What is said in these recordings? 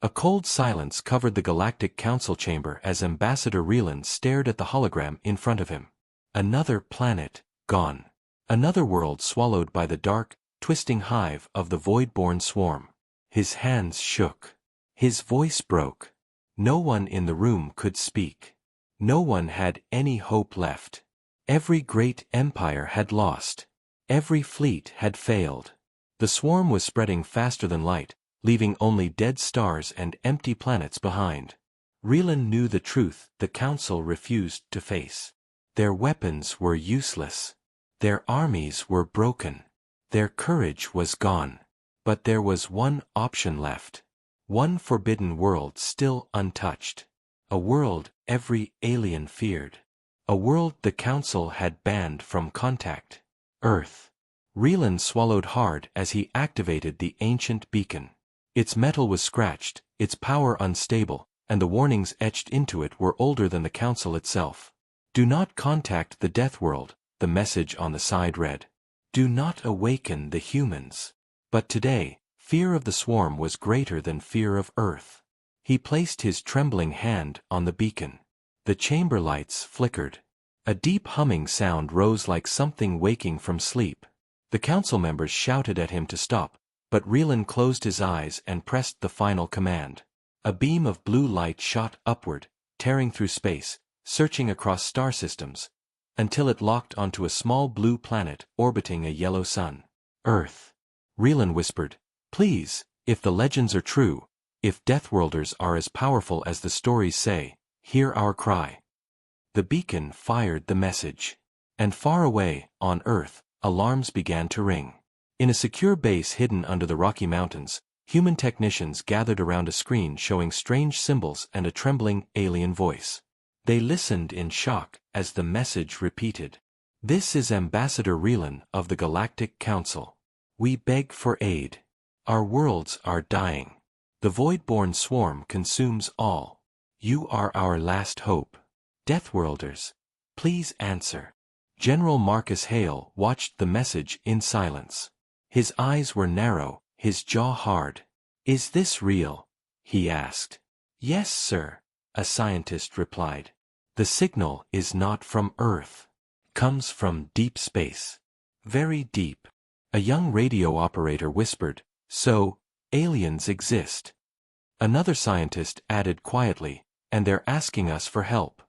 A cold silence covered the Galactic Council chamber as Ambassador Reelan stared at the hologram in front of him. Another planet, gone. Another world swallowed by the dark, twisting hive of the void-born swarm. His hands shook. His voice broke. No one in the room could speak. No one had any hope left. Every great empire had lost. Every fleet had failed. The swarm was spreading faster than light, leaving only dead stars and empty planets behind. Reelan knew the truth the Council refused to face. Their weapons were useless. Their armies were broken. Their courage was gone. But there was one option left. One forbidden world still untouched. A world every alien feared. A world the Council had banned from contact. Earth. Reelan swallowed hard as he activated the ancient beacon. Its metal was scratched, its power unstable, and the warnings etched into it were older than the Council itself. Do not contact the Death World, the message on the side read. Do not awaken the humans. But today, fear of the swarm was greater than fear of Earth. He placed his trembling hand on the beacon. The chamber lights flickered. A deep humming sound rose like something waking from sleep. The Council members shouted at him to stop, but Reelan closed his eyes and pressed the final command. A beam of blue light shot upward, tearing through space, searching across star systems, until it locked onto a small blue planet orbiting a yellow sun. Earth. Reelan whispered, "Please, if the legends are true, if Deathworlders are as powerful as the stories say, hear our cry." The beacon fired the message. And far away, on Earth, alarms began to ring. In a secure base hidden under the Rocky Mountains, human technicians gathered around a screen showing strange symbols and a trembling, alien voice. They listened in shock as the message repeated. "This is Ambassador Reelan of the Galactic Council. We beg for aid. Our worlds are dying. The void-born swarm consumes all. You are our last hope. Deathworlders, please answer." General Marcus Hale watched the message in silence. His eyes were narrow, his jaw hard. "Is this real?" he asked. "Yes, sir," a scientist replied. "The signal is not from Earth. Comes from deep space. Very deep." A young radio operator whispered, "So, aliens exist." Another scientist added quietly, "And they're asking us for help."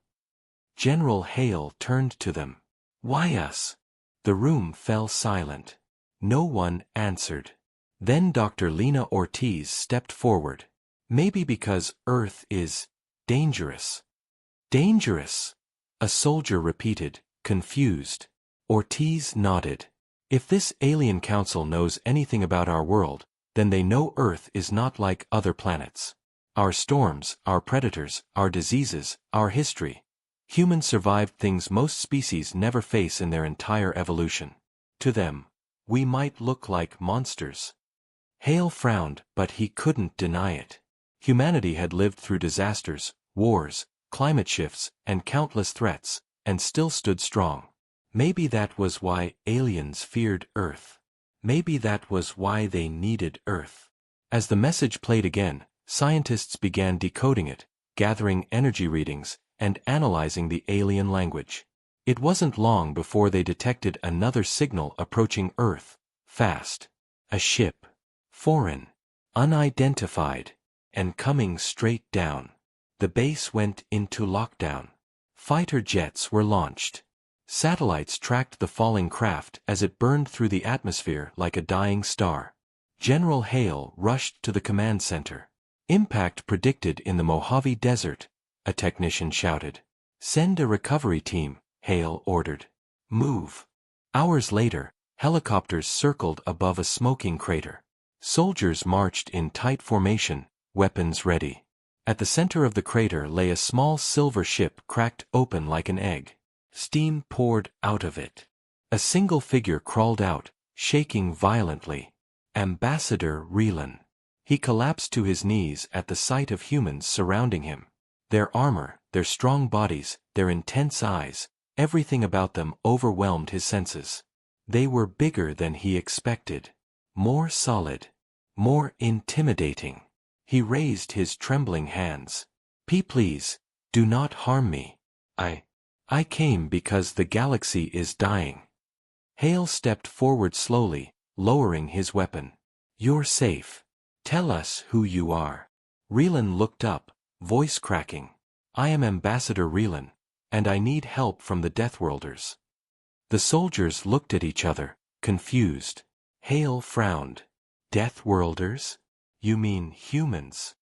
General Hale turned to them. "Why us?" The room fell silent. No one answered. Then Dr. Lena Ortiz stepped forward. "Maybe because Earth is dangerous." "Dangerous?" a soldier repeated, confused. Ortiz nodded. "If this alien council knows anything about our world, then they know Earth is not like other planets. Our storms, our predators, our diseases, our history. Humans survived things most species never face in their entire evolution. To them, we might look like monsters." Hale frowned, but he couldn't deny it. Humanity had lived through disasters, wars, climate shifts, and countless threats, and still stood strong. Maybe that was why aliens feared Earth. Maybe that was why they needed Earth. As the message played again, scientists began decoding it, gathering energy readings, and analyzing the alien language. It wasn't long before they detected another signal approaching Earth, fast. A ship. Foreign. Unidentified. And coming straight down. The base went into lockdown. Fighter jets were launched. Satellites tracked the falling craft as it burned through the atmosphere like a dying star. General Hale rushed to the command center. "Impact predicted in the Mojave Desert," a technician shouted. "Send a recovery team," Hale ordered. "Move." Hours later, helicopters circled above a smoking crater. Soldiers marched in tight formation, weapons ready. At the center of the crater lay a small silver ship cracked open like an egg. Steam poured out of it. A single figure crawled out, shaking violently. Ambassador Reelan. He collapsed to his knees at the sight of humans surrounding him. Their armor, their strong bodies, their intense eyes, everything about them overwhelmed his senses. They were bigger than he expected. More solid. More intimidating. He raised his trembling hands. Please, do not harm me. I came because the galaxy is dying. Hale stepped forward slowly, lowering his weapon. You're safe. Tell us who you are. Relan looked up, voice cracking. I am Ambassador Relan, and I need help from the Deathworlders. The soldiers looked at each other, confused. Hale frowned. Deathworlders? You mean humans?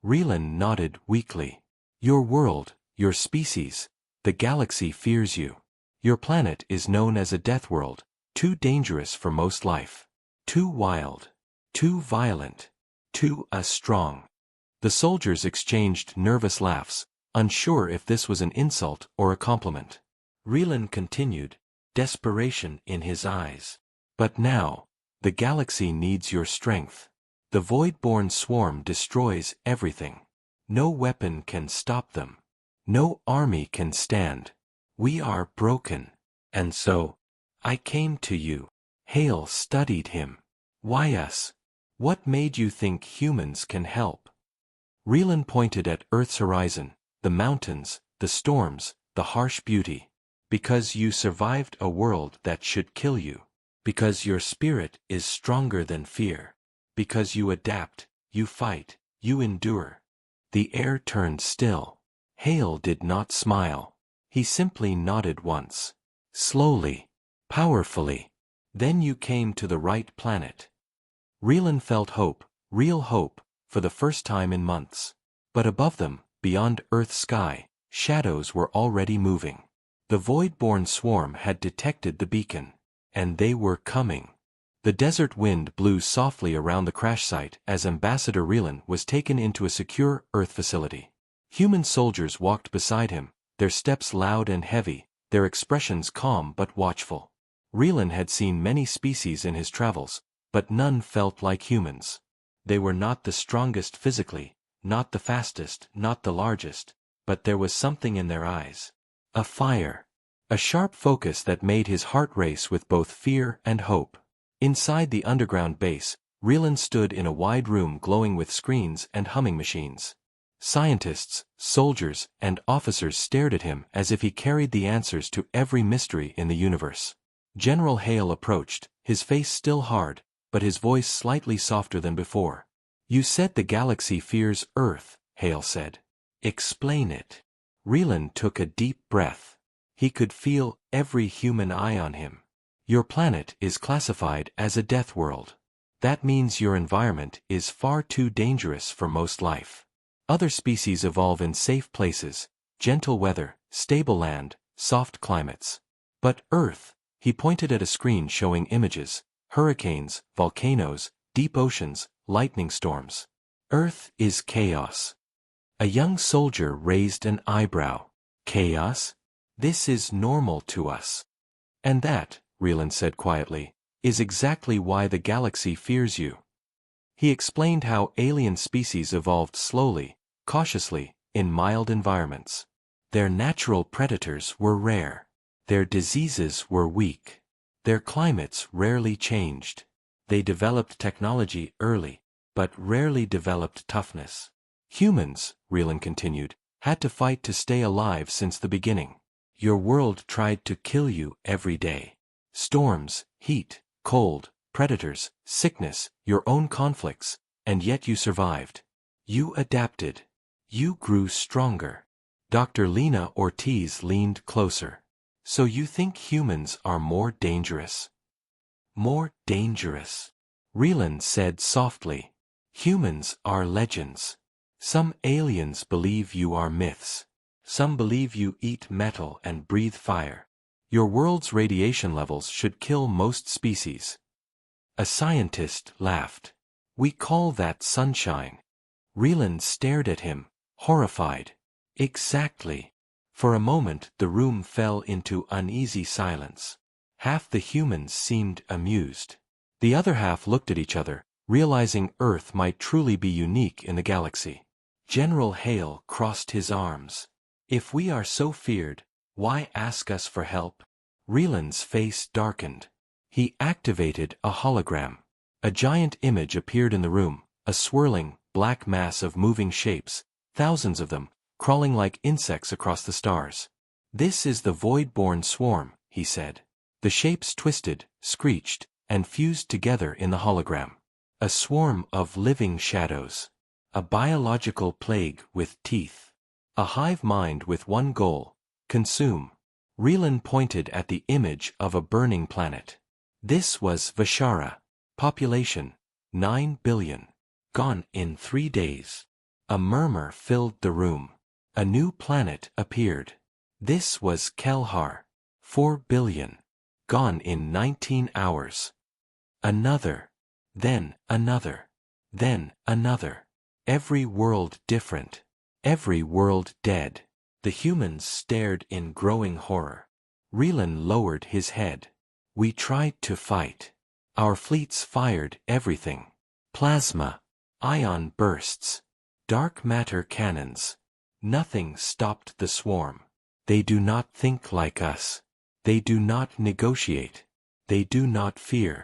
Relan nodded weakly. Your world, your species, the galaxy fears you. Your planet is known as a death world, too dangerous for most life. Too wild. Too violent. Too strong. The soldiers exchanged nervous laughs, unsure if this was an insult or a compliment. Relan continued, desperation in his eyes. But now, the galaxy needs your strength. The void-born swarm destroys everything. No weapon can stop them. No army can stand. We are broken. And so, I came to you. Hale studied him. Why us? What made you think humans can help? Relan pointed at Earth's horizon, the mountains, the storms, the harsh beauty. Because you survived a world that should kill you. Because your spirit is stronger than fear. Because you adapt, you fight, you endure. The air turned still. Hale did not smile. He simply nodded once. Slowly. Powerfully. Then you came to the right planet. Relan felt hope, real hope, for the first time in months. But above them, beyond Earth's sky, shadows were already moving. The void-born swarm had detected the beacon. And they were coming. The desert wind blew softly around the crash site as Ambassador Relan was taken into a secure Earth facility. Human soldiers walked beside him, their steps loud and heavy, their expressions calm but watchful. Relan had seen many species in his travels, but none felt like humans. They were not the strongest physically, not the fastest, not the largest, but there was something in their eyes. A fire. A sharp focus that made his heart race with both fear and hope. Inside the underground base, Relan stood in a wide room glowing with screens and humming machines. Scientists, soldiers, and officers stared at him as if he carried the answers to every mystery in the universe. General Hale approached, his face still hard, but his voice slightly softer than before. You said the galaxy fears Earth, Hale said. Explain it. Relan took a deep breath. He could feel every human eye on him. Your planet is classified as a death world. That means your environment is far too dangerous for most life. Other species evolve in safe places, gentle weather, stable land, soft climates. But Earth, he pointed at a screen showing images, hurricanes, volcanoes, deep oceans, lightning storms. Earth is chaos. A young soldier raised an eyebrow. Chaos? This is normal to us. And that, Relan said quietly, is exactly why the galaxy fears you. He explained how alien species evolved slowly, cautiously, in mild environments. Their natural predators were rare. Their diseases were weak. Their climates rarely changed. They developed technology early, but rarely developed toughness. Humans, Relan continued, had to fight to stay alive since the beginning. Your world tried to kill you every day. Storms, heat, cold, predators, sickness, your own conflicts, and yet you survived. You adapted. You grew stronger. Dr. Lena Ortiz leaned closer. So you think humans are more dangerous? More dangerous. Relan said softly. Humans are legends. Some aliens believe you are myths. Some believe you eat metal and breathe fire. Your world's radiation levels should kill most species. A scientist laughed. We call that sunshine. Relan stared at him, horrified. Exactly. For a moment the room fell into uneasy silence. Half the humans seemed amused. The other half looked at each other, realizing Earth might truly be unique in the galaxy. General Hale crossed his arms. If we are so feared, why ask us for help? Relan's face darkened. He activated a hologram. A giant image appeared in the room, a swirling, black mass of moving shapes, thousands of them, crawling like insects across the stars. "This is the void-born swarm," he said. The shapes twisted, screeched, and fused together in the hologram. A swarm of living shadows. A biological plague with teeth. A hive mind with one goal: consume. Relan pointed at the image of a burning planet. This was Vishara. Population: 9 billion. Gone in 3 days. A murmur filled the room. A new planet appeared. This was Kelhar. 4 billion. Gone in 19 hours. Another. Then another. Then another. Every world different. Every world dead. The humans stared in growing horror. Relan lowered his head. "We tried to fight. Our fleets fired everything. Plasma. Ion bursts. Dark matter cannons. Nothing stopped the swarm. They do not think like us. They do not negotiate. They do not fear.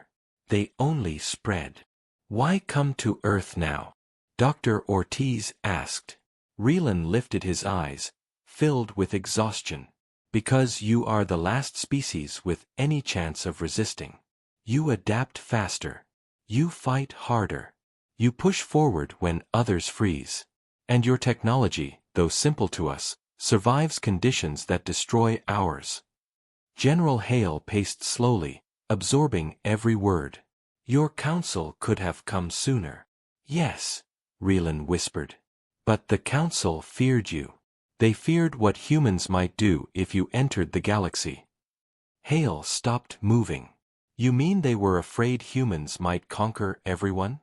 They only spread." "Why come to Earth now?" Dr. Ortiz asked. Relan lifted his eyes, filled with exhaustion. "Because you are the last species with any chance of resisting. You adapt faster. You fight harder. You push forward when others freeze. And your technology, though simple to us, survives conditions that destroy ours." General Hale paced slowly, absorbing every word. "Your council could have come sooner." "Yes," Relan whispered. "But the council feared you. They feared what humans might do if you entered the galaxy." Hale stopped moving. "You mean they were afraid humans might conquer everyone?"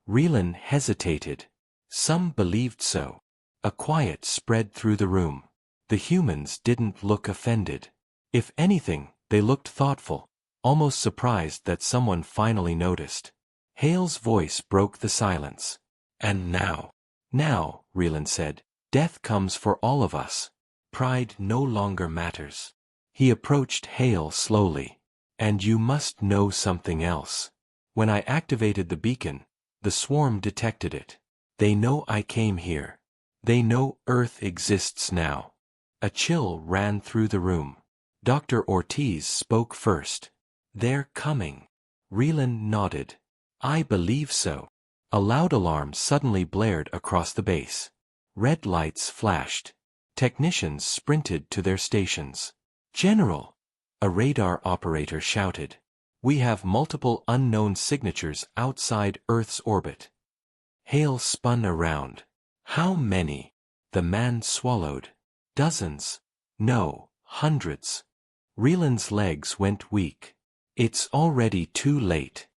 Relan hesitated. Some believed so. A quiet spread through the room. The humans didn't look offended. If anything, they looked thoughtful, almost surprised that someone finally noticed. Hale's voice broke the silence. "And now," Relan said, "death comes for all of us. Pride no longer matters." He approached Hale slowly. "And you must know something else. When I activated the beacon, the swarm detected it. They know I came here. They know Earth exists now." A chill ran through the room. Dr. Ortiz spoke first. "They're coming." Relan nodded. "I believe so." A loud alarm suddenly blared across the base. Red lights flashed. Technicians sprinted to their stations. "General!" a radar operator shouted. "We have multiple unknown signatures outside Earth's orbit." Hale spun around. "How many?" The man swallowed. "Dozens. No, hundreds." Relan's legs went weak. "It's already too late."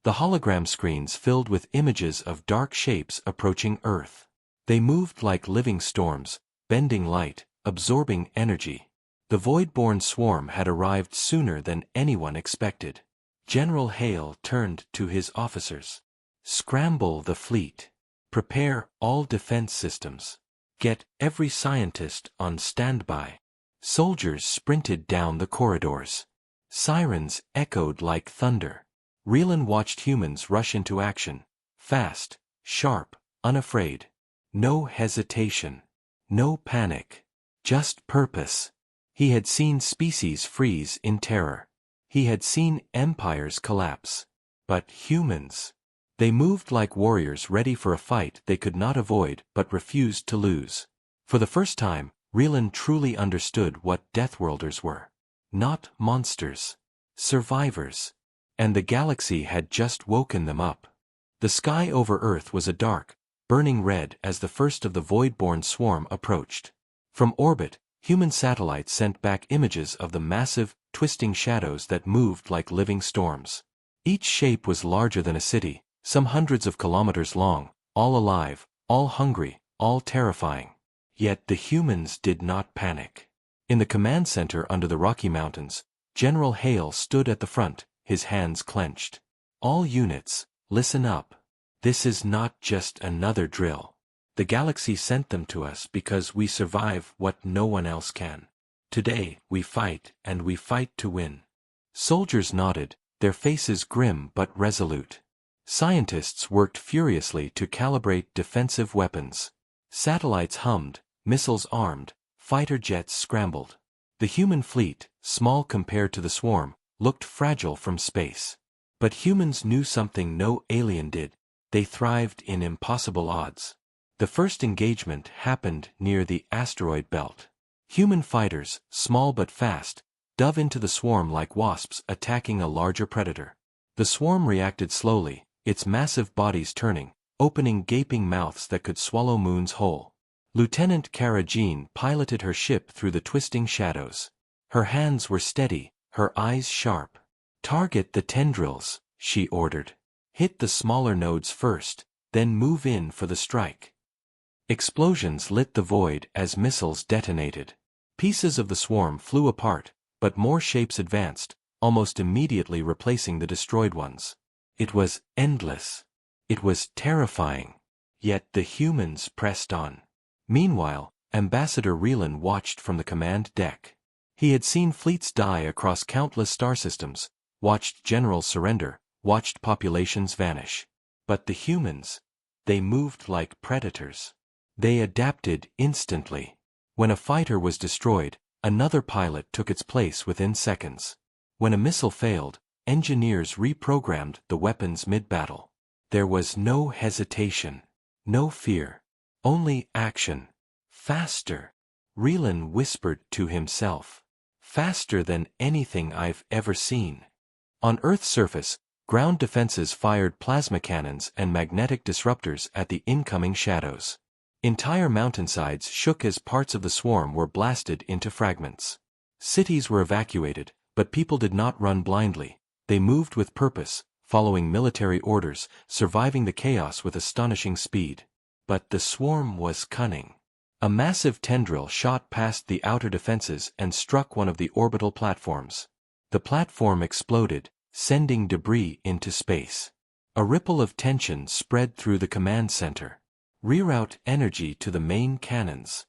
The hologram screens filled with images of dark shapes approaching Earth. They moved like living storms, bending light, absorbing energy. The void-born swarm had arrived sooner than anyone expected. General Hale turned to his officers. "Scramble the fleet. Prepare all defense systems. Get every scientist on standby." Soldiers sprinted down the corridors. Sirens echoed like thunder. Relan watched humans rush into action. Fast, sharp, unafraid. No hesitation. No panic. Just purpose. He had seen species freeze in terror. He had seen empires collapse. But humans. They moved like warriors ready for a fight they could not avoid but refused to lose. For the first time, Relan truly understood what Deathworlders were. Not monsters. Survivors. And the galaxy had just woken them up. The sky over Earth was a dark, burning red as the first of the void-born swarm approached. From orbit, human satellites sent back images of the massive, twisting shadows that moved like living storms. Each shape was larger than a city, some hundreds of kilometers long, all alive, all hungry, all terrifying. Yet the humans did not panic. In the command center under the Rocky Mountains, General Hale stood at the front, his hands clenched. "All units, listen up. This is not just another drill. The galaxy sent them to us because we survive what no one else can. Today, we fight, and we fight to win." Soldiers nodded, their faces grim but resolute. Scientists worked furiously to calibrate defensive weapons. Satellites hummed, missiles armed, fighter jets scrambled. The human fleet, small compared to the swarm, looked fragile from space. But humans knew something no alien did. They thrived in impossible odds. The first engagement happened near the asteroid belt. Human fighters, small but fast, dove into the swarm like wasps attacking a larger predator. The swarm reacted slowly, its massive bodies turning, opening gaping mouths that could swallow moons whole. Lieutenant Kara Jean piloted her ship through the twisting shadows. Her hands were steady, her eyes sharp. "Target the tendrils," she ordered. "Hit the smaller nodes first, then move in for the strike." Explosions lit the void as missiles detonated. Pieces of the swarm flew apart, but more shapes advanced, almost immediately replacing the destroyed ones. It was endless. It was terrifying. Yet the humans pressed on. Meanwhile, Ambassador Relan watched from the command deck. He had seen fleets die across countless star systems, watched generals surrender, watched populations vanish. But the humans, they moved like predators. They adapted instantly. When a fighter was destroyed, another pilot took its place within seconds. When a missile failed, engineers reprogrammed the weapons mid-battle. There was no hesitation, no fear, only action. Faster, Relan whispered to himself. Faster than anything I've ever seen. On Earth's surface, ground defenses fired plasma cannons and magnetic disruptors at the incoming shadows. Entire mountainsides shook as parts of the swarm were blasted into fragments. Cities were evacuated, but people did not run blindly. They moved with purpose, following military orders, surviving the chaos with astonishing speed. But the swarm was cunning. A massive tendril shot past the outer defenses and struck one of the orbital platforms. The platform exploded, sending debris into space. A ripple of tension spread through the command center. "Reroute energy to the main cannons,"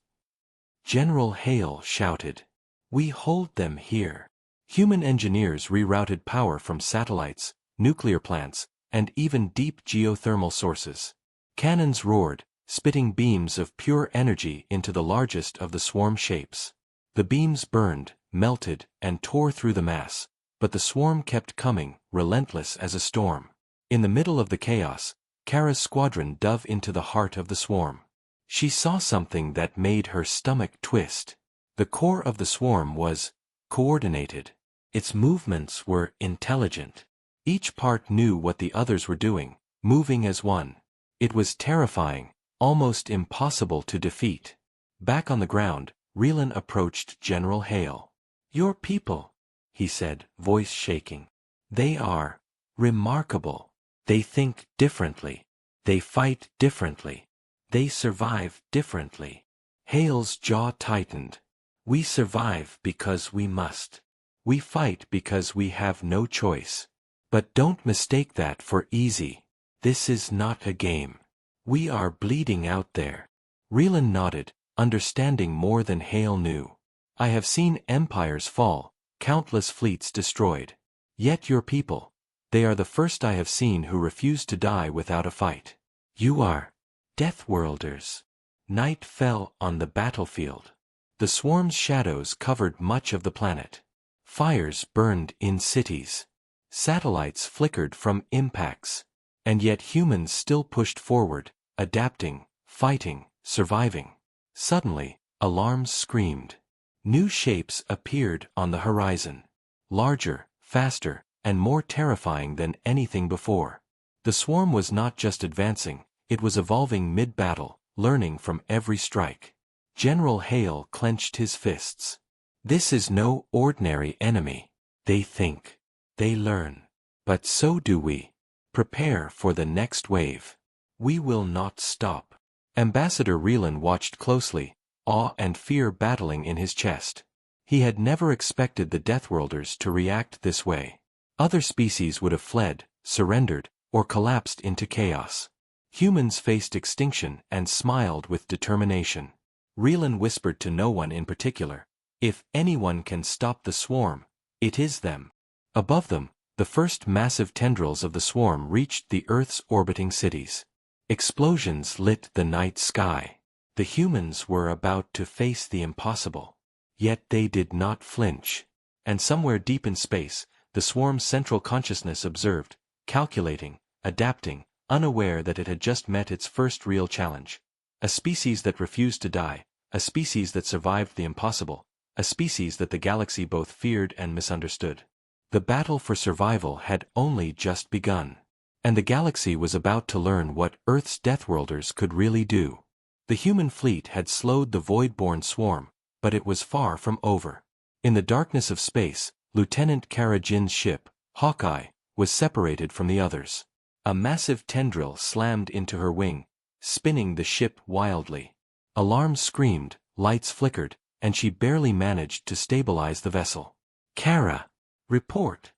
General Hale shouted. "We hold them here." Human engineers rerouted power from satellites, nuclear plants, and even deep geothermal sources. Cannons roared, spitting beams of pure energy into the largest of the swarm shapes. The beams burned, melted, and tore through the mass, but the swarm kept coming, relentless as a storm. In the middle of the chaos, Kara's squadron dove into the heart of the swarm. She saw something that made her stomach twist. The core of the swarm was coordinated. Its movements were intelligent. Each part knew what the others were doing, moving as one. It was terrifying, almost impossible to defeat. Back on the ground, Relan approached General Hale. "Your people," he said, voice shaking. "They are remarkable. They think differently. They fight differently. They survive differently." Hale's jaw tightened. "We survive because we must. We fight because we have no choice. But don't mistake that for easy. This is not a game. We are bleeding out there." Relan nodded, understanding more than Hale knew. "I have seen empires fall, countless fleets destroyed. Yet your people, they are the first I have seen who refuse to die without a fight. You are Deathworlders." Night fell on the battlefield. The swarm's shadows covered much of the planet. Fires burned in cities. Satellites flickered from impacts. And yet humans still pushed forward, adapting, fighting, surviving. Suddenly, alarms screamed. New shapes appeared on the horizon. Larger, faster, and more terrifying than anything before. The swarm was not just advancing, it was evolving mid-battle, learning from every strike. General Hale clenched his fists. "This is no ordinary enemy. They think. They learn. But so do we. Prepare for the next wave. We will not stop." Ambassador Relan watched closely, awe and fear battling in his chest. He had never expected the Deathworlders to react this way. Other species would have fled, surrendered, or collapsed into chaos. Humans faced extinction and smiled with determination. Relan whispered to no one in particular, "If anyone can stop the swarm, it is them." Above them, The first massive tendrils of the swarm reached the Earth's orbiting cities. Explosions lit the night sky. The humans were about to face the impossible. Yet they did not flinch. And somewhere deep in space, the swarm's central consciousness observed, calculating, adapting, unaware that it had just met its first real challenge. A species that refused to die, a species that survived the impossible, a species that the galaxy both feared and misunderstood. The battle for survival had only just begun. And the galaxy was about to learn what Earth's Deathworlders could really do. The human fleet had slowed the void-born swarm, but it was far from over. In the darkness of space, Lieutenant Kara Jinn's ship, Hawkeye, was separated from the others. A massive tendril slammed into her wing, spinning the ship wildly. Alarms screamed, lights flickered, and she barely managed to stabilize the vessel. "Kara! Report!"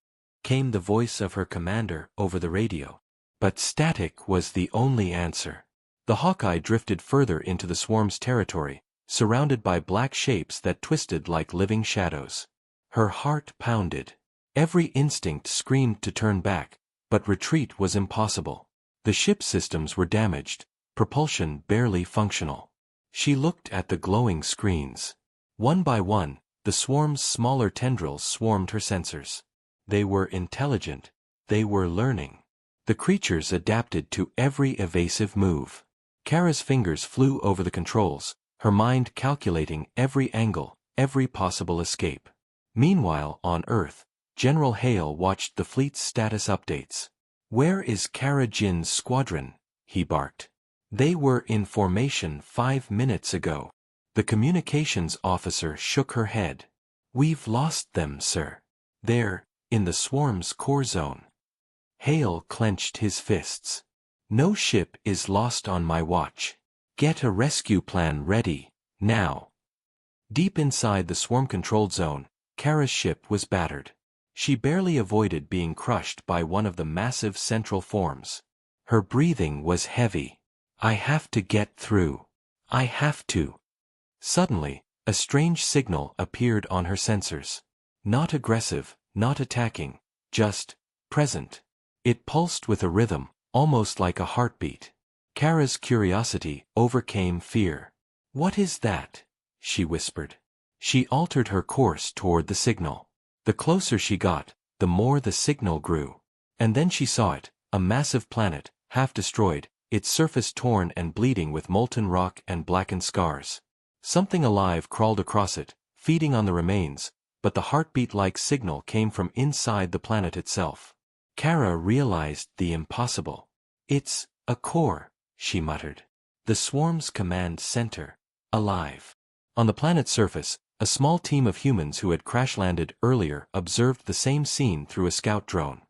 came the voice of her commander over the radio. But static was the only answer. The Hawkeye drifted further into the swarm's territory, surrounded by black shapes that twisted like living shadows. Her heart pounded. Every instinct screamed to turn back, but retreat was impossible. The ship's systems were damaged, propulsion barely functional. She looked at the glowing screens. One by one, the swarm's smaller tendrils swarmed her sensors. They were intelligent. They were learning. The creatures adapted to every evasive move. Kara's fingers flew over the controls, her mind calculating every angle, every possible escape. Meanwhile, on Earth, General Hale watched the fleet's status updates. "Where is Kara Jinn's squadron?" he barked. "They were in formation 5 minutes ago." The communications officer shook her head. "We've lost them, sir. They're in the swarm's core zone." Hale clenched his fists. "No ship is lost on my watch. Get a rescue plan ready, now." Deep inside the swarm-controlled zone, Kara's ship was battered. She barely avoided being crushed by one of the massive central forms. Her breathing was heavy. "I have to get through. I have to." Suddenly, a strange signal appeared on her sensors. Not aggressive, not attacking, just present. It pulsed with a rhythm, almost like a heartbeat. Kara's curiosity overcame fear. "What is that?" she whispered. She altered her course toward the signal. The closer she got, the more the signal grew. And then she saw it, a massive planet, half destroyed, its surface torn and bleeding with molten rock and blackened scars. Something alive crawled across it, feeding on the remains, but the heartbeat-like signal came from inside the planet itself. Kara realized the impossible. "It's a core," she muttered. "The swarm's command center. Alive." On the planet's surface, a small team of humans who had crash-landed earlier observed the same scene through a scout drone.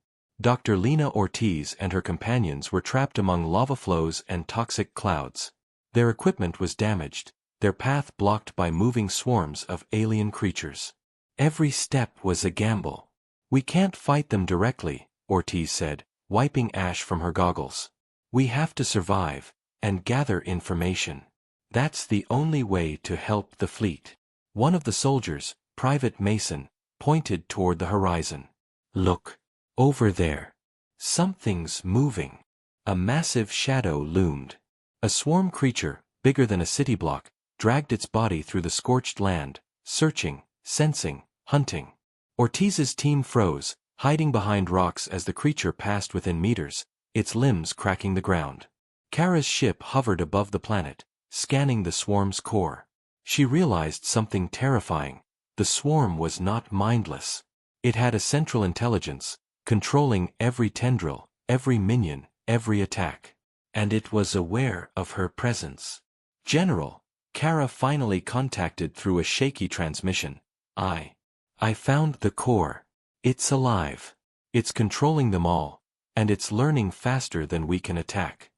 Dr. Lena Ortiz and her companions were trapped among lava flows and toxic clouds. Their equipment was damaged, their path blocked by moving swarms of alien creatures. Every step was a gamble. "We can't fight them directly," Ortiz said, wiping ash from her goggles. "We have to survive, and gather information. That's the only way to help the fleet." One of the soldiers, Private Mason, pointed toward the horizon. "Look. Over there. Something's moving." A massive shadow loomed. A swarm creature, bigger than a city block, dragged its body through the scorched land, searching, sensing, hunting. Ortiz's team froze, hiding behind rocks as the creature passed within meters, its limbs cracking the ground. Kara's ship hovered above the planet, scanning the swarm's core. She realized something terrifying. The swarm was not mindless. It had a central intelligence, controlling every tendril, every minion, every attack. And it was aware of her presence. "General," Kara finally contacted through a shaky transmission. I found the core. It's alive. It's controlling them all, and it's learning faster than we can attack."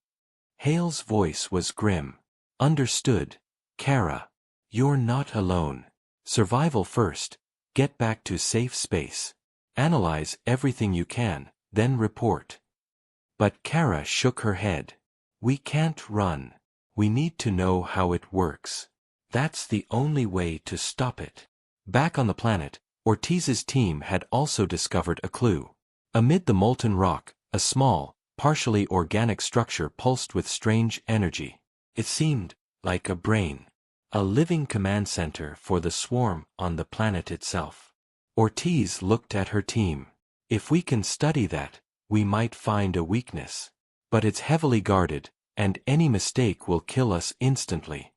Hale's voice was grim. "Understood, Kara. You're not alone. Survival first. Get back to safe space. Analyze everything you can, then report." But Kara shook her head. "We can't run. We need to know how it works. That's the only way to stop it." Back on the planet, Ortiz's team had also discovered a clue. Amid the molten rock, a small, partially organic structure pulsed with strange energy. It seemed like a brain, a living command center for the swarm on the planet itself. Ortiz looked at her team. If we can study that, we might find a weakness. But it's heavily guarded, and any mistake will kill us instantly.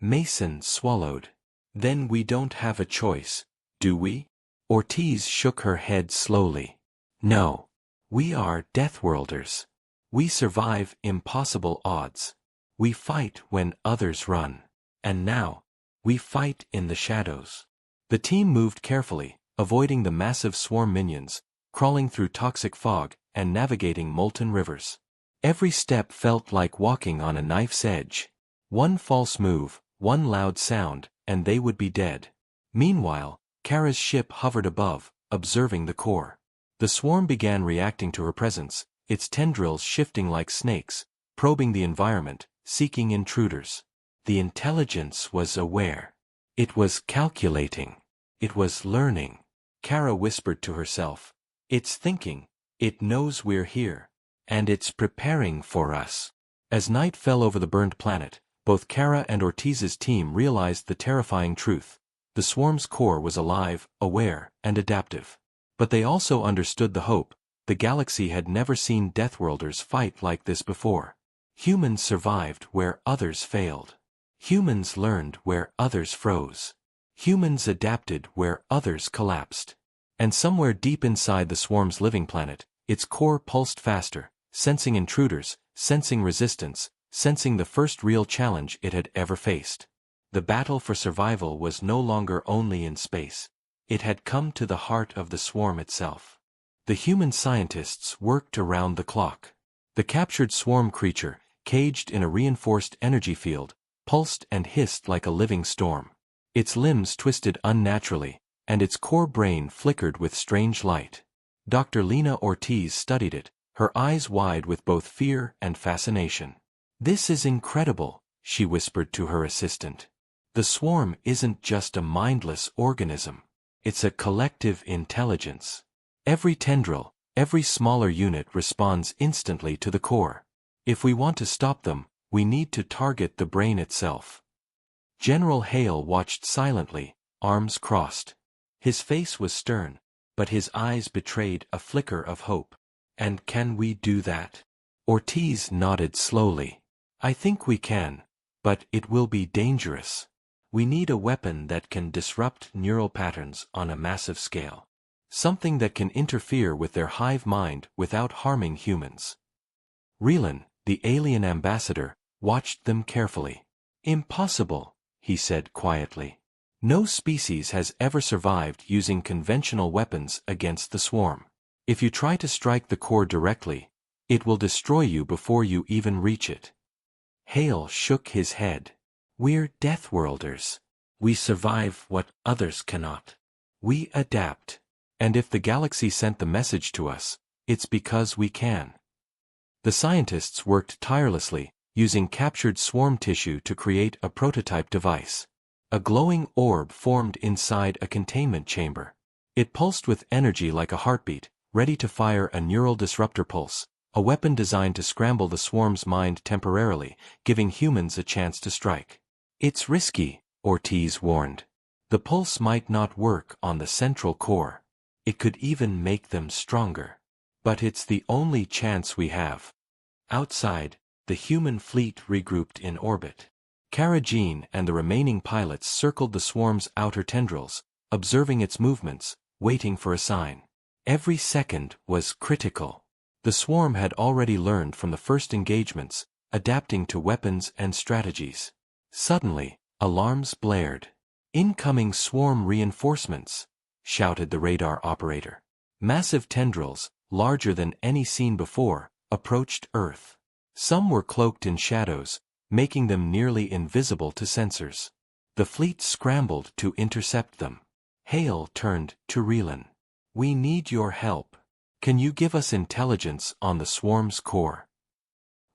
Mason swallowed. Then we don't have a choice, do we? Ortiz shook her head slowly. No. We are Deathworlders. We survive impossible odds. We fight when others run. And now, we fight in the shadows. The team moved carefully, avoiding the massive swarm minions, crawling through toxic fog, and navigating molten rivers. Every step felt like walking on a knife's edge. One false move, one loud sound, and they would be dead. Meanwhile, Kara's ship hovered above, observing the core. The swarm began reacting to her presence, its tendrils shifting like snakes, probing the environment, seeking intruders. The intelligence was aware. It was calculating. It was learning. Kara whispered to herself. It's thinking. It knows we're here. And it's preparing for us. As night fell over the burned planet, both Kara and Ortiz's team realized the terrifying truth. The swarm's core was alive, aware, and adaptive. But they also understood the hope. The galaxy had never seen Deathworlders fight like this before. Humans survived where others failed. Humans learned where others froze. Humans adapted where others collapsed. And somewhere deep inside the swarm's living planet, its core pulsed faster, sensing intruders, sensing resistance, sensing the first real challenge it had ever faced. The battle for survival was no longer only in space. It had come to the heart of the swarm itself. The human scientists worked around the clock. The captured swarm creature, caged in a reinforced energy field, pulsed and hissed like a living storm. Its limbs twisted unnaturally, and its core brain flickered with strange light. Dr. Lena Ortiz studied it, her eyes wide with both fear and fascination. "This is incredible," she whispered to her assistant. "The swarm isn't just a mindless organism. It's a collective intelligence. Every tendril, every smaller unit responds instantly to the core. If we want to stop them, we need to target the brain itself." General Hale watched silently, arms crossed. His face was stern, but his eyes betrayed a flicker of hope. "And can we do that?" Ortiz nodded slowly. "I think we can, but it will be dangerous. We need a weapon that can disrupt neural patterns on a massive scale. Something that can interfere with their hive mind without harming humans." Relan, the alien ambassador, watched them carefully. "Impossible," he said quietly. "No species has ever survived using conventional weapons against the swarm. If you try to strike the core directly, it will destroy you before you even reach it." Hale shook his head. "We're Deathworlders. We survive what others cannot. We adapt. And if the galaxy sent the message to us, it's because we can." The scientists worked tirelessly, using captured swarm tissue to create a prototype device. A glowing orb formed inside a containment chamber. It pulsed with energy like a heartbeat, ready to fire a neural disruptor pulse, a weapon designed to scramble the swarm's mind temporarily, giving humans a chance to strike. "It's risky," Ortiz warned. "The pulse might not work on the central core. It could even make them stronger. But it's the only chance we have." Outside, the human fleet regrouped in orbit. Kara Jean and the remaining pilots circled the swarm's outer tendrils, observing its movements, waiting for a sign. Every second was critical. The swarm had already learned from the first engagements, adapting to weapons and strategies. Suddenly, alarms blared. "Incoming swarm reinforcements," shouted the radar operator. Massive tendrils, larger than any seen before, approached Earth. Some were cloaked in shadows, making them nearly invisible to sensors. The fleet scrambled to intercept them. Hale turned to Relan. "We need your help. Can you give us intelligence on the swarm's core?"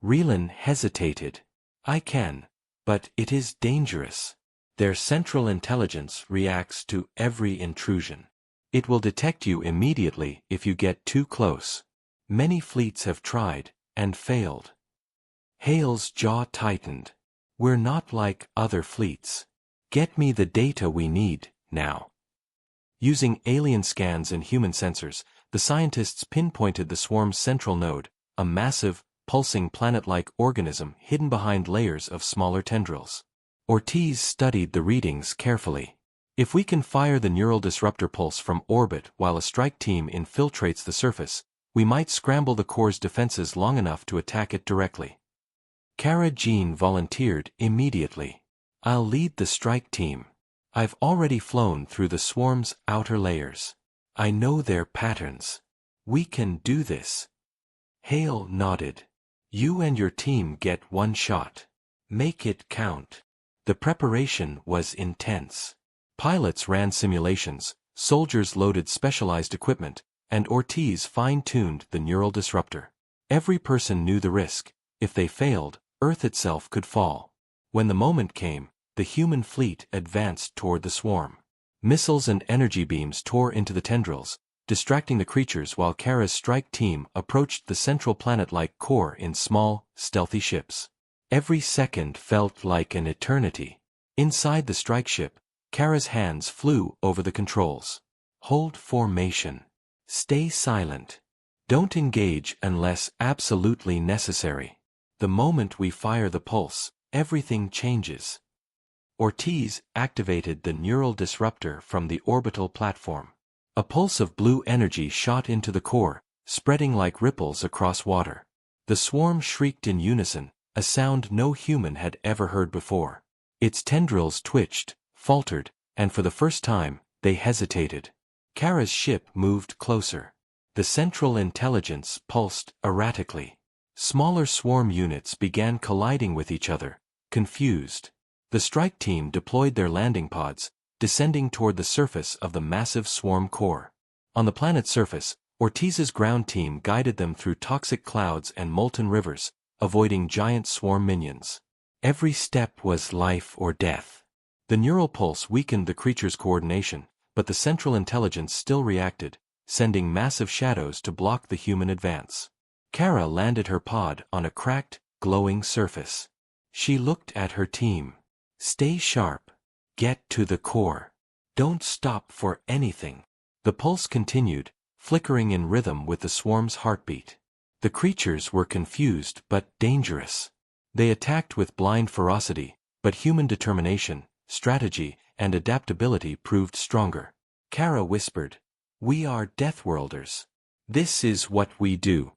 Relan hesitated. "I can, but it is dangerous. Their central intelligence reacts to every intrusion. It will detect you immediately if you get too close. Many fleets have tried, and failed. Hale's jaw tightened. We're not like other fleets. Get me the data we need, now. Using alien scans and human sensors, the scientists pinpointed the swarm's central node, a massive, pulsing planet-like organism hidden behind layers of smaller tendrils. Ortiz studied the readings carefully. If we can fire the neural disruptor pulse from orbit while a strike team infiltrates the surface, we might scramble the core's defenses long enough to attack it directly. Kara Jean volunteered immediately. I'll lead the strike team. I've already flown through the swarm's outer layers. I know their patterns. We can do this. Hale nodded. You and your team get one shot. Make it count. The preparation was intense. Pilots ran simulations, soldiers loaded specialized equipment, and Ortiz fine-tuned the neural disruptor. Every person knew the risk. If they failed, Earth itself could fall. When the moment came, the human fleet advanced toward the swarm. Missiles and energy beams tore into the tendrils, distracting the creatures while Kara's strike team approached the central planet-like core in small, stealthy ships. Every second felt like an eternity. Inside the strike ship, Kara's hands flew over the controls. Hold formation. Stay silent. Don't engage unless absolutely necessary. The moment we fire the pulse, everything changes. Ortiz activated the neural disruptor from the orbital platform. A pulse of blue energy shot into the core, spreading like ripples across water. The swarm shrieked in unison, a sound no human had ever heard before. Its tendrils twitched, faltered, and for the first time, they hesitated. Kara's ship moved closer. The central intelligence pulsed erratically. Smaller swarm units began colliding with each other, confused. The strike team deployed their landing pods, descending toward the surface of the massive swarm core. On the planet's surface, Ortiz's ground team guided them through toxic clouds and molten rivers, avoiding giant swarm minions. Every step was life or death. The neural pulse weakened the creature's coordination, but the central intelligence still reacted, sending massive shadows to block the human advance. Kara landed her pod on a cracked, glowing surface. She looked at her team. Stay sharp. Get to the core. Don't stop for anything. The pulse continued, flickering in rhythm with the swarm's heartbeat. The creatures were confused but dangerous. They attacked with blind ferocity, but human determination, strategy, and adaptability proved stronger. Kara whispered, "We are Deathworlders. This is what we do."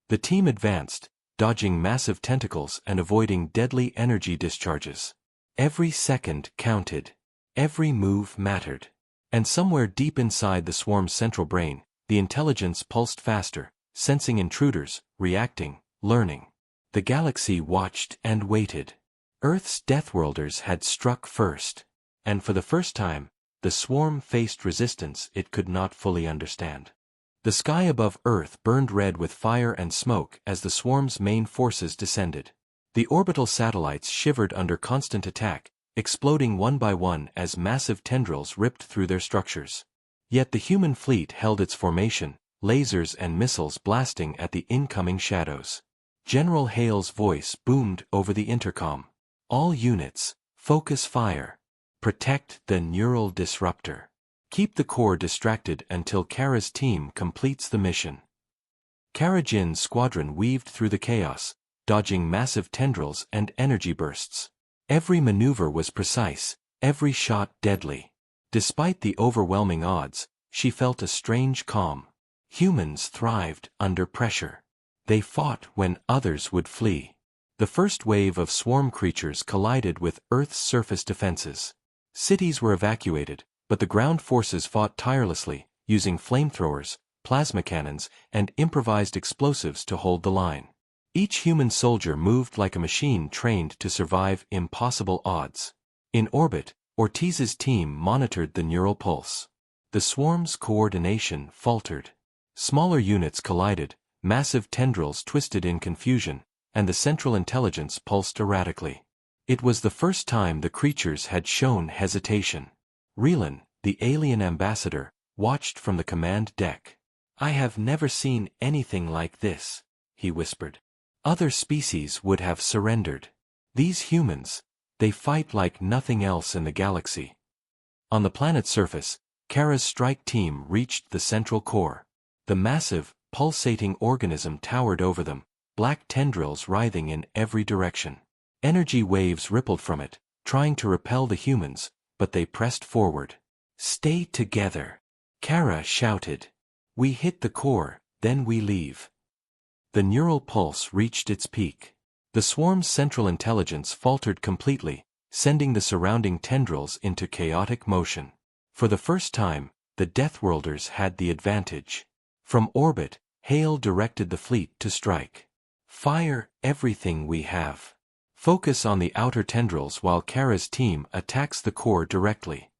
The team advanced, dodging massive tentacles and avoiding deadly energy discharges. Every second counted. Every move mattered. And somewhere deep inside the swarm's central brain, the intelligence pulsed faster, sensing intruders, reacting, learning. The galaxy watched and waited. Earth's Deathworlders had struck first. And for the first time, the swarm faced resistance it could not fully understand. The sky above Earth burned red with fire and smoke as the swarm's main forces descended. The orbital satellites shivered under constant attack, exploding one by one as massive tendrils ripped through their structures. Yet the human fleet held its formation, lasers and missiles blasting at the incoming shadows. General Hale's voice boomed over the intercom. All units, focus fire. Protect the neural disruptor. Keep the core distracted until Kara's team completes the mission. Kara Jin's squadron weaved through the chaos, dodging massive tendrils and energy bursts. Every maneuver was precise, every shot deadly. Despite the overwhelming odds, she felt a strange calm. Humans thrived under pressure. They fought when others would flee. The first wave of swarm creatures collided with Earth's surface defenses. Cities were evacuated, but the ground forces fought tirelessly, using flamethrowers, plasma cannons, and improvised explosives to hold the line. Each human soldier moved like a machine trained to survive impossible odds. In orbit, Ortiz's team monitored the neural pulse. The swarm's coordination faltered. Smaller units collided, massive tendrils twisted in confusion, and the central intelligence pulsed erratically. It was the first time the creatures had shown hesitation. Relan, the alien ambassador, watched from the command deck. "I have never seen anything like this," he whispered. "Other species would have surrendered. These humans, they fight like nothing else in the galaxy." On the planet's surface, Kara's strike team reached the central core. The massive, pulsating organism towered over them, black tendrils writhing in every direction. Energy waves rippled from it, trying to repel the humans, but they pressed forward. "Stay together," Kara shouted. "We hit the core, then we leave." The neural pulse reached its peak. The swarm's central intelligence faltered completely, sending the surrounding tendrils into chaotic motion. For the first time, the Deathworlders had the advantage. From orbit, Hale directed the fleet to strike. "Fire everything we have. Focus on the outer tendrils while Kara's team attacks the core directly."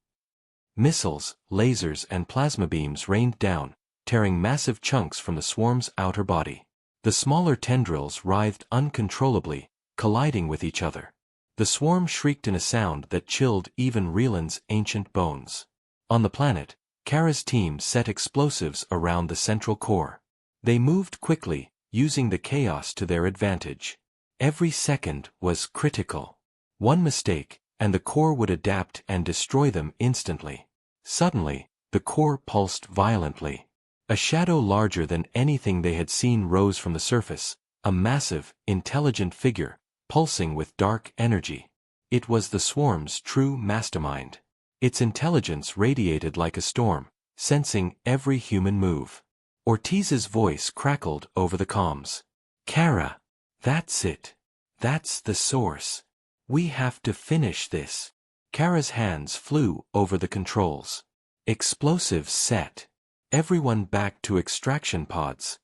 Missiles, lasers and plasma beams rained down, tearing massive chunks from the swarm's outer body. The smaller tendrils writhed uncontrollably, colliding with each other. The swarm shrieked in a sound that chilled even Reeland's ancient bones. On the planet, Kara's team set explosives around the central core. They moved quickly, using the chaos to their advantage. Every second was critical. One mistake, and the core would adapt and destroy them instantly. Suddenly, the core pulsed violently. A shadow larger than anything they had seen rose from the surface, a massive, intelligent figure, pulsing with dark energy. It was the swarm's true mastermind. Its intelligence radiated like a storm, sensing every human move. Ortiz's voice crackled over the comms. "Kara, that's it. That's the source. We have to finish this." Kara's hands flew over the controls. Explosives set. Everyone back to extraction pods.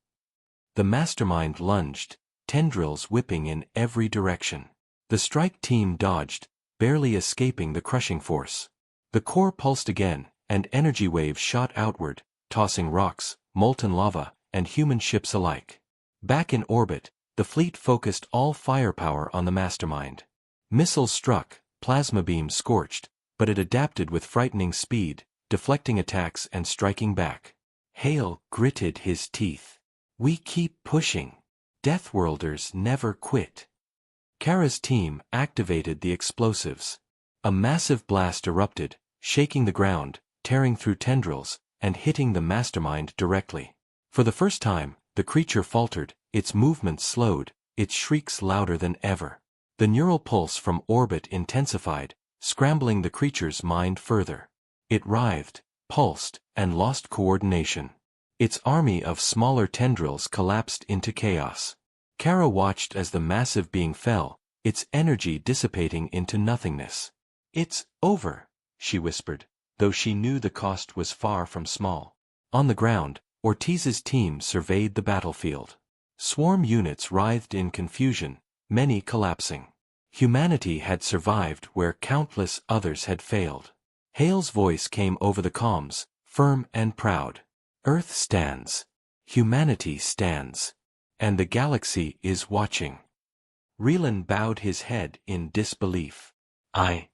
The mastermind lunged, tendrils whipping in every direction. The strike team dodged, barely escaping the crushing force. The core pulsed again, and energy waves shot outward, tossing rocks, molten lava, and human ships alike. Back in orbit, the fleet focused all firepower on the mastermind. Missiles struck, plasma beams scorched, but it adapted with frightening speed, deflecting attacks and striking back. Hale gritted his teeth. "We keep pushing. Deathworlders never quit." Kara's team activated the explosives. A massive blast erupted, shaking the ground, tearing through tendrils, and hitting the mastermind directly. For the first time, the creature faltered, its movements slowed, its shrieks louder than ever. The neural pulse from orbit intensified, scrambling the creature's mind further. It writhed, pulsed, and lost coordination. Its army of smaller tendrils collapsed into chaos. Kara watched as the massive being fell, its energy dissipating into nothingness. "It's over," she whispered, though she knew the cost was far from small. On the ground, Ortiz's team surveyed the battlefield. Swarm units writhed in confusion, many collapsing. Humanity had survived where countless others had failed. Hale's voice came over the comms, firm and proud. "Earth stands. Humanity stands. And the galaxy is watching." Reeland bowed his head in disbelief. I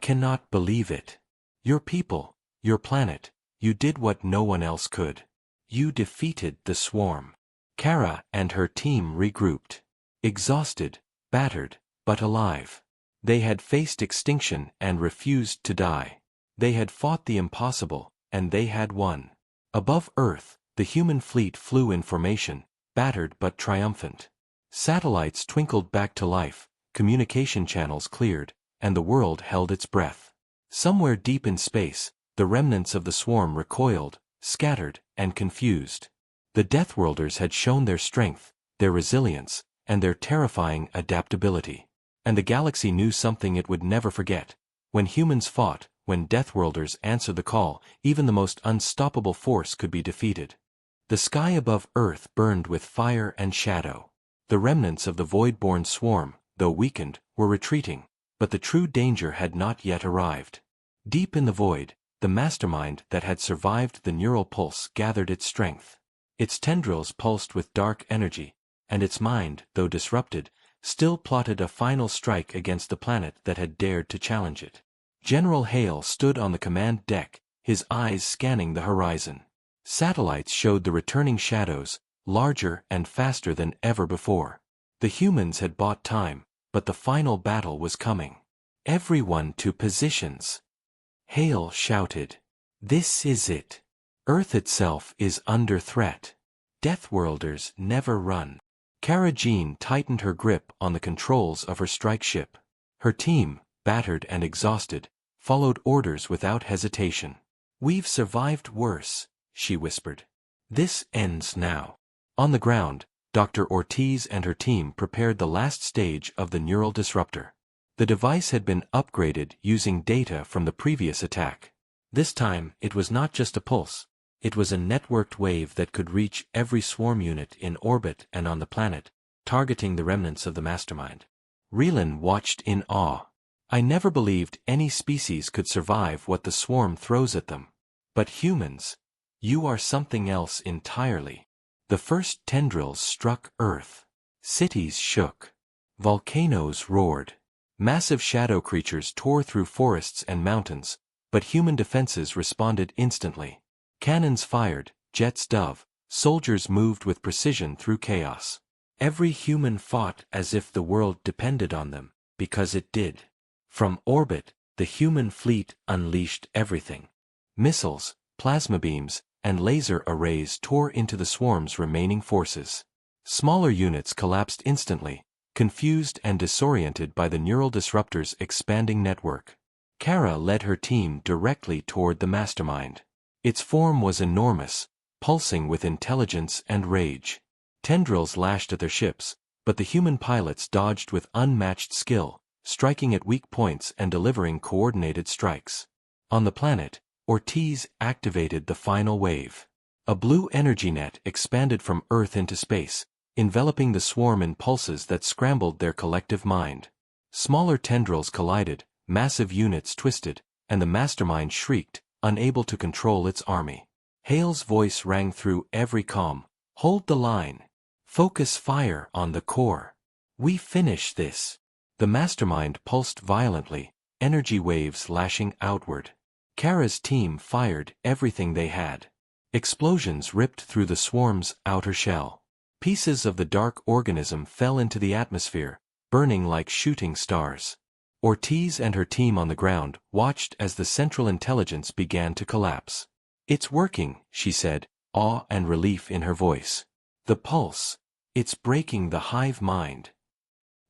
cannot believe it. Your people, your planet, you did what no one else could. You defeated the swarm." Kara and her team regrouped. Exhausted, battered, but alive. They had faced extinction and refused to die. They had fought the impossible, and they had won. Above Earth, the human fleet flew in formation, battered but triumphant. Satellites twinkled back to life, communication channels cleared, and the world held its breath. Somewhere deep in space, the remnants of the swarm recoiled, scattered, and confused. The Deathworlders had shown their strength, their resilience, and their terrifying adaptability. And the galaxy knew something it would never forget. When humans fought, when Deathworlders answered the call, even the most unstoppable force could be defeated. The sky above Earth burned with fire and shadow. The remnants of the void-born swarm, though weakened, were retreating, but the true danger had not yet arrived. Deep in the void, the mastermind that had survived the neural pulse gathered its strength. Its tendrils pulsed with dark energy, and its mind, though disrupted, still plotted a final strike against the planet that had dared to challenge it. General Hale stood on the command deck, his eyes scanning the horizon. Satellites showed the returning shadows, larger and faster than ever before. The humans had bought time, but the final battle was coming. Everyone to positions. Hale shouted. This is it. Earth itself is under threat. Deathworlders never run. Kara Jean tightened her grip on the controls of her strike ship. Her team, battered and exhausted, followed orders without hesitation. We've survived worse, she whispered. This ends now. On the ground, Dr. Ortiz and her team prepared the last stage of the neural disruptor. The device had been upgraded using data from the previous attack. This time, it was not just a pulse. It was a networked wave that could reach every swarm unit in orbit and on the planet, targeting the remnants of the mastermind. Relan watched in awe. I never believed any species could survive what the swarm throws at them. But humans, you are something else entirely. The first tendrils struck Earth. Cities shook. Volcanoes roared. Massive shadow creatures tore through forests and mountains, but human defenses responded instantly. Cannons fired, jets dove, soldiers moved with precision through chaos. Every human fought as if the world depended on them, because it did. From orbit, the human fleet unleashed everything. Missiles, plasma beams, and laser arrays tore into the swarm's remaining forces. Smaller units collapsed instantly, confused and disoriented by the neural disruptor's expanding network. Kara led her team directly toward the mastermind. Its form was enormous, pulsing with intelligence and rage. Tendrils lashed at their ships, but the human pilots dodged with unmatched skill, striking at weak points and delivering coordinated strikes. On the planet, Ortiz activated the final wave. A blue energy net expanded from Earth into space, enveloping the swarm in pulses that scrambled their collective mind. Smaller tendrils collided, massive units twisted, and the mastermind shrieked, unable to control its army. Hale's voice rang through every comm. Hold the line. Focus fire on the core. We finish this. The mastermind pulsed violently, energy waves lashing outward. Kara's team fired everything they had. Explosions ripped through the swarm's outer shell. Pieces of the dark organism fell into the atmosphere, burning like shooting stars. Ortiz and her team on the ground watched as the central intelligence began to collapse. It's working, she said, awe and relief in her voice. The pulse. It's breaking the hive mind.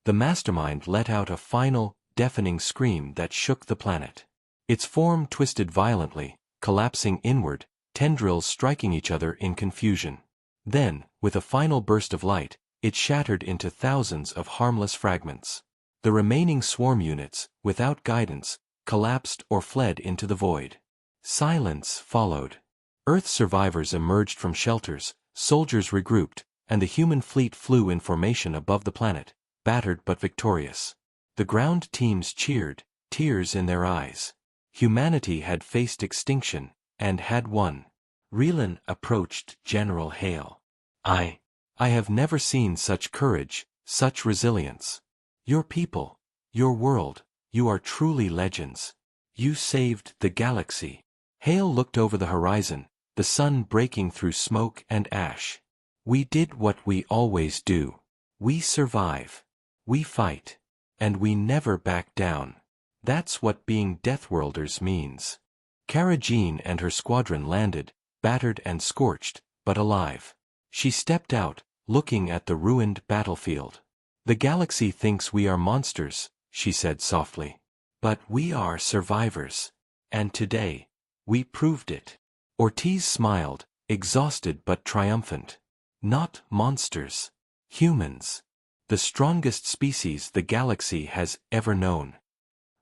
The mastermind let out a final, deafening scream that shook the planet. Its form twisted violently, collapsing inward, tendrils striking each other in confusion. Then, with a final burst of light, it shattered into thousands of harmless fragments. The remaining swarm units, without guidance, collapsed or fled into the void. Silence followed. Earth survivors emerged from shelters, soldiers regrouped, and the human fleet flew in formation above the planet, battered but victorious. The ground teams cheered, tears in their eyes. Humanity had faced extinction, and had won. Relan approached General Hale. I have never seen such courage, such resilience. Your people, your world, you are truly legends. You saved the galaxy. Hale looked over the horizon, the sun breaking through smoke and ash. We did what we always do. We survive. We fight. And we never back down. That's what being Deathworlders means. Kara Jean and her squadron landed, battered and scorched, but alive. She stepped out, looking at the ruined battlefield. The galaxy thinks we are monsters, she said softly. But we are survivors. And today, we proved it. Ortiz smiled, exhausted but triumphant. Not monsters. Humans. The strongest species the galaxy has ever known.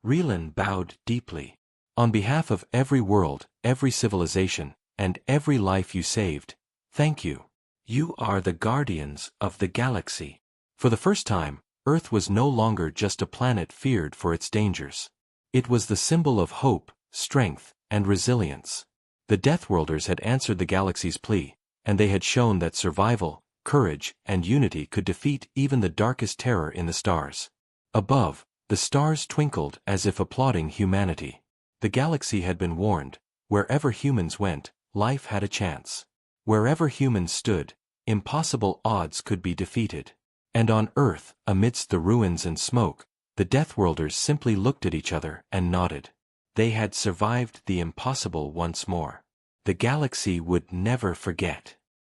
Relan bowed deeply. On behalf of every world, every civilization, and every life you saved, thank you. You are the guardians of the galaxy. For the first time, Earth was no longer just a planet feared for its dangers. It was the symbol of hope, strength, and resilience. The Deathworlders had answered the galaxy's plea, and they had shown that survival, courage, and unity could defeat even the darkest terror in the stars. Above, the stars twinkled as if applauding humanity. The galaxy had been warned, Wherever humans went, life had a chance. Wherever humans stood, impossible odds could be defeated. And on Earth, amidst the ruins and smoke, the Deathworlders simply looked at each other and nodded. They had survived the impossible once more. The galaxy would never forget.